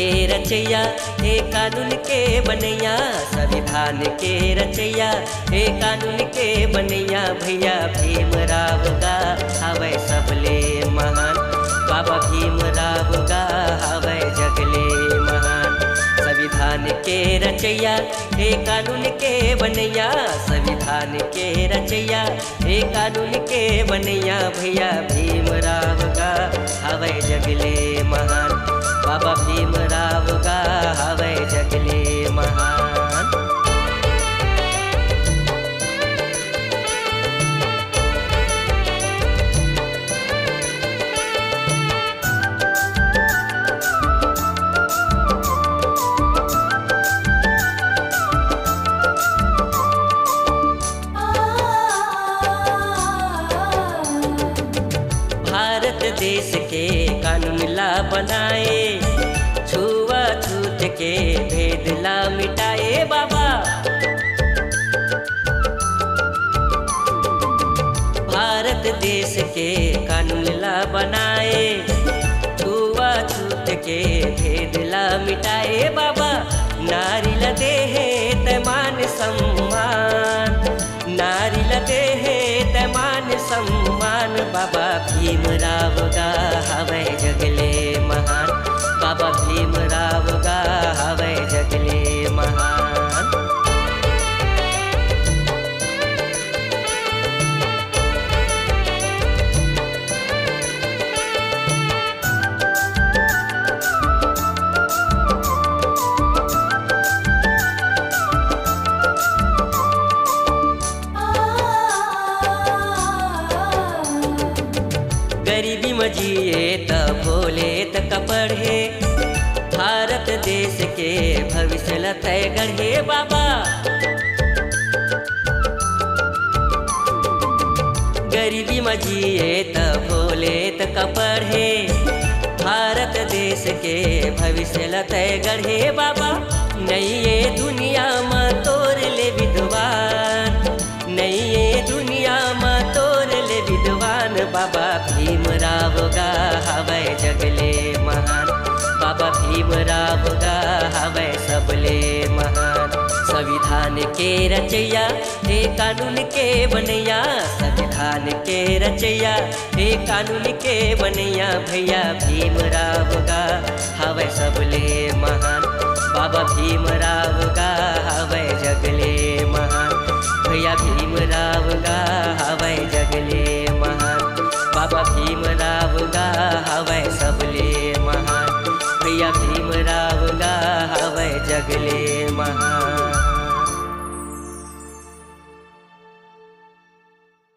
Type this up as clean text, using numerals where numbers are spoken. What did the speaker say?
के रचैया हे कानून के बनैया, संविधान के रचैया हे कानून के बनैया। भैया भीमराव गा हवै सबले महान, बाबा भीमराव गा हवै जगले महान। संविधान के रचैया हे कानून के बनैया, संविधान के रचैया हे कानून के बनैया। भैया भीमराव गा हवै जगले महान, बाबा भीमराव गा हवै जगले महान। भारत देश के कानून ला बनाए, छुआछूत के भेद ला मिटाए बाबा। भारत देश के कानून ला बनाए, छुआछूत के भेद ला मिटाए बाबा। नारी ला देहे तैमान सम्मान, नारी ला देहे तैमान सम्मान। बाबा भीमराव गा हवै जगले महान, बाबा भीमराव गा हवै जगले महान। गरीबी में जिए त भोले त पढ़े, भारत देश के भविष्य ला तय गढ़े बाबा। गरीबी में जिए त भोले त पढ़े, भारत देश के भविष्य ला तय गढ़े बाबा। नहीं ये दुनिया में तोर ले विद्वान, नहीं ये दुनिया में तोर ले विद्वान। बाबा भीमराव गा हवै जगले महान, बाबा भीमराव गा हवै सबले महान। संविधान के रचैया हे कानून के बनैया, संविधान के रचैया हे कानून के बनैया। भैया भीमराव गा हवै सबले महान, बाबा भीमराव गा हवै जगले महान। भैया भीमराव